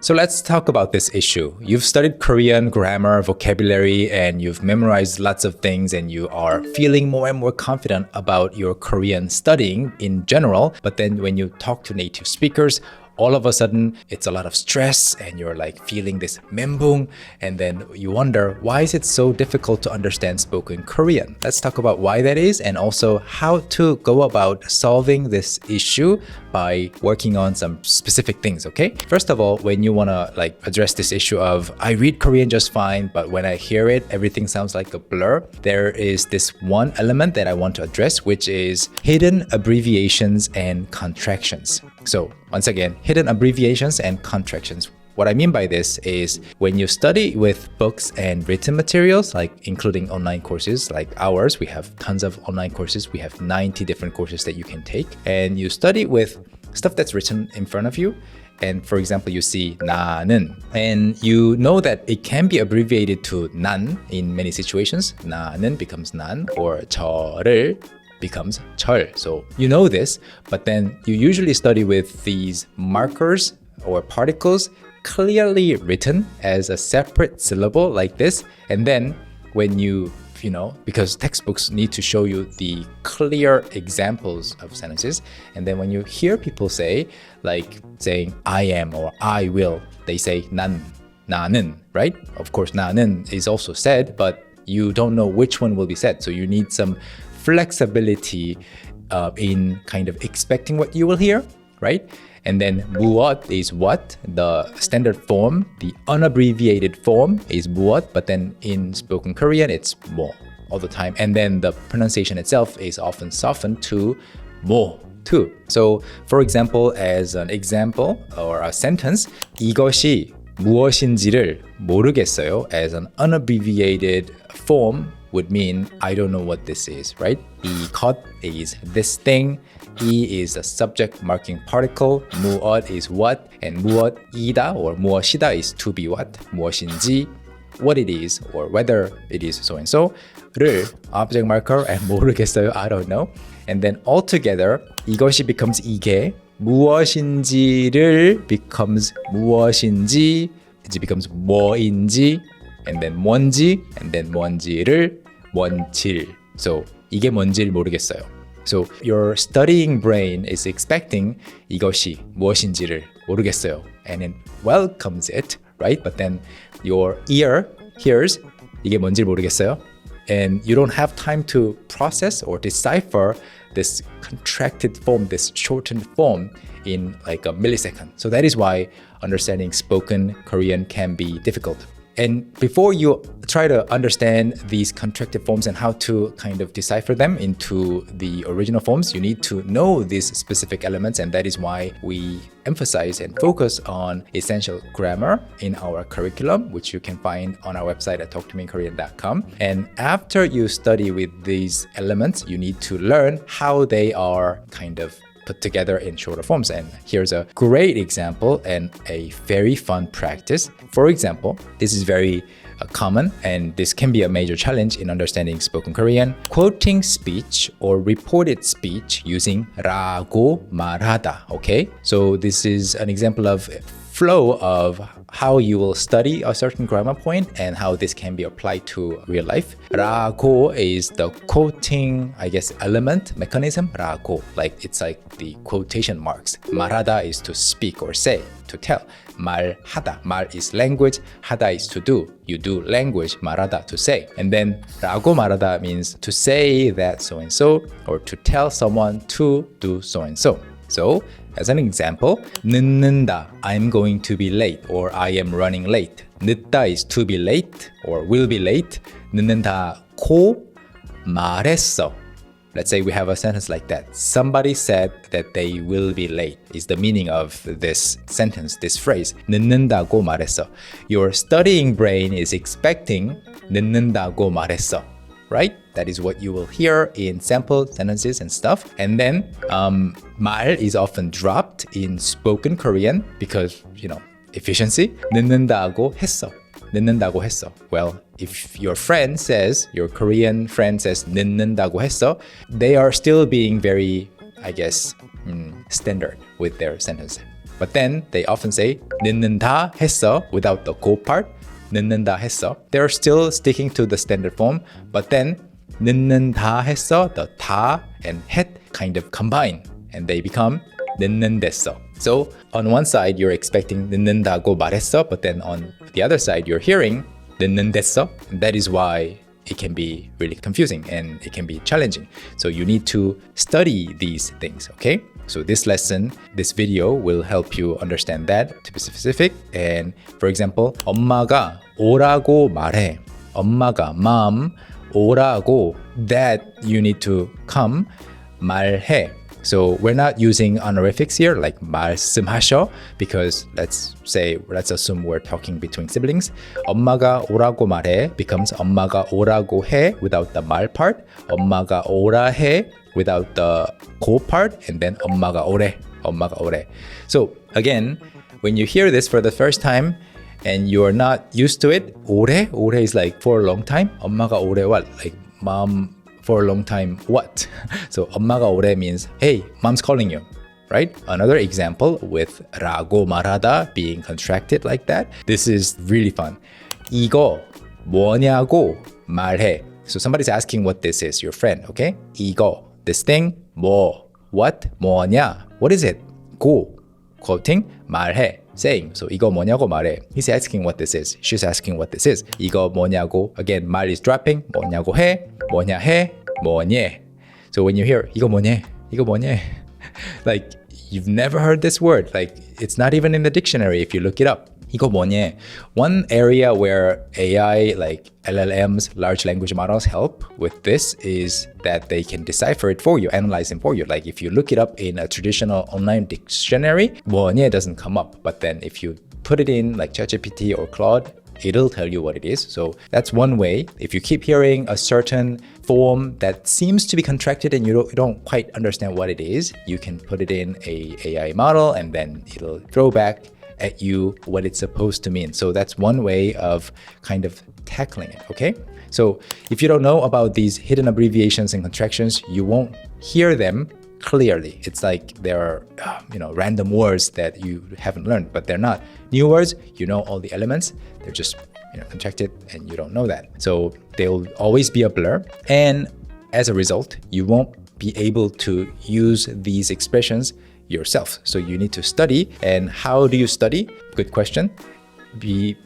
So let's talk about this issue. You've studied Korean grammar, vocabulary, and you've memorized lots of things, and you are feeling more and more confident about your Korean studying in general. But then when you talk to native speakers, all of a sudden, it's a lot of stress and you're like feeling this menbung, and then you wonder, why is it so difficult to understand spoken Korean? Let's talk about why that is and also how to go about solving this issue by working on some specific things, okay? First of all, when you want to like address this issue of, I read Korean just fine, but when I hear it, everything sounds like a blur, there is this one element that I want to address, which is hidden abbreviations and contractions. So once again, hidden abbreviations and contractions. What I mean by this is when you study with books and written materials, like including online courses like ours, we have tons of online courses. We have 90 different courses that you can take. And you study with stuff that's written in front of you. And for example, you see 나는, and you know that it can be abbreviated to 난 in many situations. 나는 becomes 난, or 저를 becomes 절. So you know this, but then you usually study with these markers or particles clearly written as a separate syllable like this. And then when you know, because textbooks need to show you the clear examples of sentences. And then when you hear people say, like saying I am or I will, they say 난, 나는, right? Of course, 나는 is also said, but you don't know which one will be said. So you need some flexibility in kind of expecting what you will hear, right? And then 무엇 is what, the standard form, the unabbreviated form is 무엇, but then in spoken Korean, it's 뭐 all the time. And then the pronunciation itself is often softened to 뭐 too. So for example, as an example or a sentence, 이것이 무엇인지를 모르겠어요, as an unabbreviated form would mean I don't know what this is, right? 이것 is this thing. 이 is a subject marking particle. 무엇 is what, and 무엇이다 or 무엇이다 is to be what. 무엇인지, what it is, or whether it is so and so. 를 object marker and 모르겠어요, I don't know. And then altogether 이것이 becomes 이게, 무엇인지를 becomes 무엇인지, it becomes 뭐인지, and then 뭔지, and then 뭔지를 뭔질. So 이게 뭔지를 모르겠어요. So your studying brain is expecting 이것이 무엇인지를 모르겠어요, and it welcomes it, right? But then your ear hears 이게 뭔지를 모르겠어요, and you don't have time to process or decipher this contracted form, this shortened form in like a millisecond. So that is why understanding spoken Korean can be difficult. And before you try to understand these contracted forms and how to kind of decipher them into the original forms, you need to know these specific elements, and that is why we emphasize and focus on essential grammar in our curriculum, which you can find on our website at talktomeinkorean.com. And after you study with these elements, you need to learn how they are kind of put together in shorter forms. And here's a great example and a very fun practice. For example, this is very common, and this can be a major challenge in understanding spoken Korean. Quoting speech or reported speech using 라고 말하다, okay? So this is an example of flow of how you will study a certain grammar point and how this can be applied to real life. 라고 is the quoting, I guess, element, mechanism. 라고, like it's like the quotation marks. 말하다 is to speak or say, to tell. 말하다, 말 is language, 하다 is to do. You do language, 말하다, to say. And then 라고 말하다 means to say that so and so, or to tell someone to do so and so. So, as an example, 늦는다, I'm going to be late, or I am running late. 늦다 is to be late, or will be late. 늦는다고 말했어. Let's say we have a sentence like that. Somebody said that they will be late is the meaning of this sentence, this phrase. 늦는다고 말했어. Your studying brain is expecting 늦는다고 말했어, right? That is what you will hear in sample sentences and stuff. And then 말 is often dropped in spoken Korean because, you know, efficiency. 늦는다고 했어. 늦는다고 했어. Well, if your friend says, your Korean friend says 늦는다고 했어, they are still being very, I guess, standard with their sentence. But then they often say 늦는다 했어 without the go part. 늦는다 했어. They're still sticking to the standard form, but then 늦는다 했어, the 다 and 했 kind of combine and they become 늦는댔어. So on one side you're expecting 늦는다고 말했어, but then on the other side you're hearing 늦는댔어. And that is why it can be really confusing and it can be challenging. So you need to study these things, okay? So this lesson, this video will help you understand that to be specific. And for example, 엄마가 오라고 말해. 엄마가 mom 오라고, that you need to come 말해. So we're not using honorifics here like 말씀하셔 because let's assume we're talking between siblings. 엄마가 오라고 말해 becomes 엄마가 오라고 해 without the 말 part. 엄마가 오라 해 without the go part, and then 엄마가 오래. So again, when you hear this for the first time and you're not used to it, 오래 is like for a long time. 엄마가 오래 what? Like mom for a long time what? So 엄마가 오래 means hey, mom's calling you, right? Another example with 라고 말하다 being contracted like that. This is really fun. 이거 뭐냐고 말해. So somebody's asking what this is, your friend, okay? 이거, this thing, 뭐, what, 뭐냐, what is it? 고, quoting, 말해, saying. So 이거 뭐냐고 말해. He's asking what this is. She's asking what this is. 이거 뭐냐고. Again, 말 is dropping. 뭐냐고 해. 뭐냐 해. 뭐냐. So when you hear 이거 뭐냐, 이거 뭐냐, like you've never heard this word. Like it's not even in the dictionary if you look it up. 이거 뭐냐. One area where AI, like LLMs, large language models, help with this is that they can decipher it for you, analyze it for you. Like if you look it up in a traditional online dictionary, 뭐냐 doesn't come up. But then if you put it in like ChatGPT or Claude, it'll tell you what it is. So that's one way. If you keep hearing a certain form that seems to be contracted and you don't quite understand what it is, you can put it in a AI model and then it'll throw back at you what it's supposed to mean. So that's one way of kind of tackling it, okay? So if you don't know about these hidden abbreviations and contractions, you won't hear them clearly. It's like they're random words that you haven't learned, but they're not new words. You know all the elements. They're just contracted and you don't know that. So they'll always be a blur. And as a result, you won't be able to use these expressions yourself. So you need to study. And how do you study? Good question.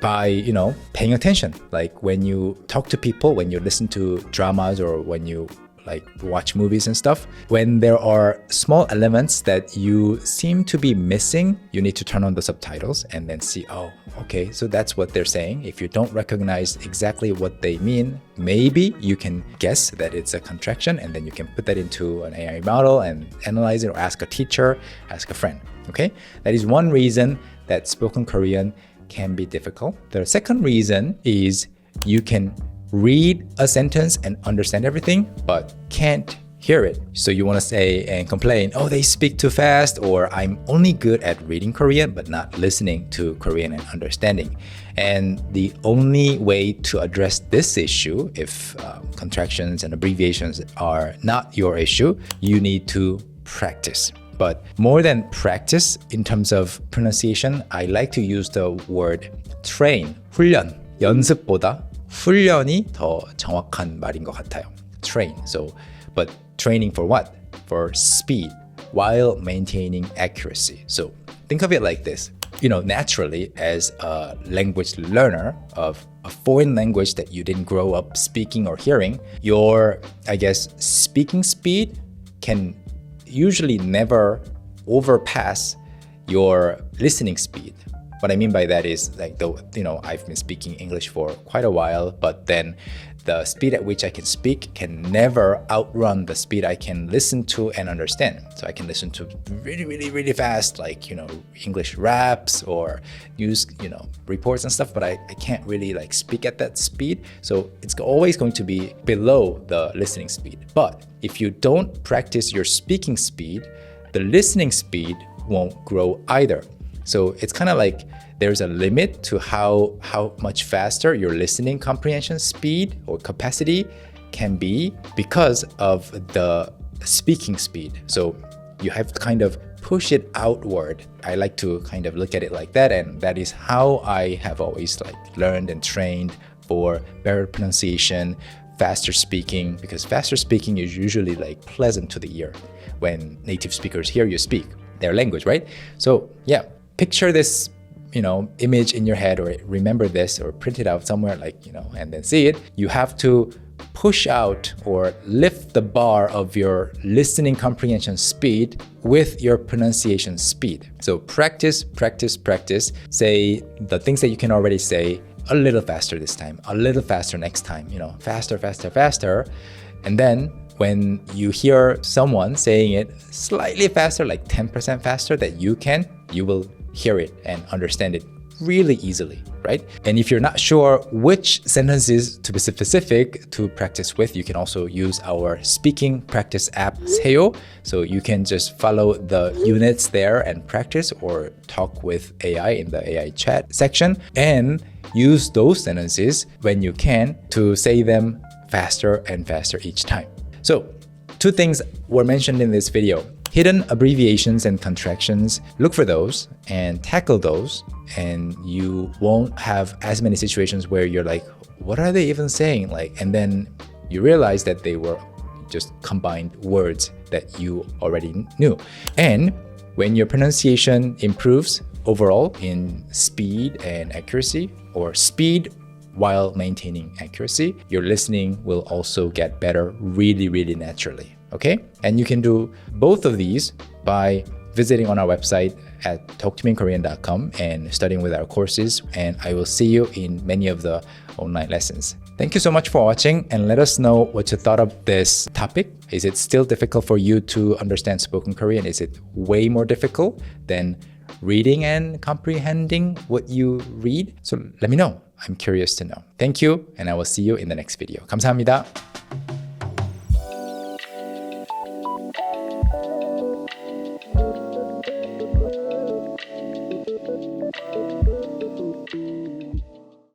By paying attention. Like when you talk to people, when you listen to dramas, or when you like watch movies and stuff, when there are small elements that you seem to be missing, you need to turn on the subtitles and then see, oh, okay, so that's what they're saying. If you don't recognize exactly what they mean, maybe you can guess that it's a contraction, and then you can put that into an AI model and analyze it, or ask a teacher, ask a friend, okay? That is one reason that spoken Korean can be difficult. The second reason is you can read a sentence and understand everything, but can't hear it. So you want to say and complain, oh, they speak too fast, or I'm only good at reading Korean, but not listening to Korean and understanding. And the only way to address this issue, if contractions and abbreviations are not your issue, you need to practice. But more than practice, in terms of pronunciation, I like to use the word train, 훈련, 연습보다 훈련이 더 정확한 말인 것 같아요. Train. So, but training for what? For speed while maintaining accuracy. So think of it like this. Naturally, as a language learner of a foreign language that you didn't grow up speaking or hearing, your, speaking speed can usually never overpass your listening speed. What I mean by that is like I've been speaking English for quite a while, but then the speed at which I can speak can never outrun the speed I can listen to and understand. So I can listen to really, really, really fast, like, English raps or news, reports and stuff, but I can't really like speak at that speed. So it's always going to be below the listening speed. But if you don't practice your speaking speed, the listening speed won't grow either. So it's kind of like there's a limit to how much faster your listening comprehension speed or capacity can be because of the speaking speed. So you have to kind of push it outward. I like to kind of look at it like that, and that is how I have always learned and trained for better pronunciation, faster speaking, because faster speaking is usually pleasant to the ear when native speakers hear you speak their language, right? So yeah, picture this image in your head, or remember this, or print it out somewhere, and then see it. You have to push out or lift the bar of your listening comprehension speed with your pronunciation speed. So practice, practice, practice. Say the things that you can already say a little faster this time, a little faster next time, faster, faster, faster. And then when you hear someone saying it slightly faster, 10% faster that you will hear it and understand it really easily, right? And if you're not sure which sentences to be specific to practice with, you can also use our speaking practice app, Seo. So you can just follow the units there and practice, or talk with AI in the AI chat section, and use those sentences when you can to say them faster and faster each time. So 2 things were mentioned in this video. Hidden abbreviations and contractions. Look for those and tackle those, and you won't have as many situations where you're like, what are they even saying? And then you realize that they were just combined words that you already knew. And when your pronunciation improves overall in speed and accuracy, or speed while maintaining accuracy, your listening will also get better really, really naturally. Okay? And you can do both of these by visiting on our website at talktome인korean.com and studying with our courses. And I will see you in many of the online lessons. Thank you so much for watching, and let us know what you thought of this topic. Is it still difficult for you to understand spoken Korean? Is it way more difficult than reading and comprehending what you read? So let me know. I'm curious to know. Thank you, and I will see you in the next video. 감사합니다.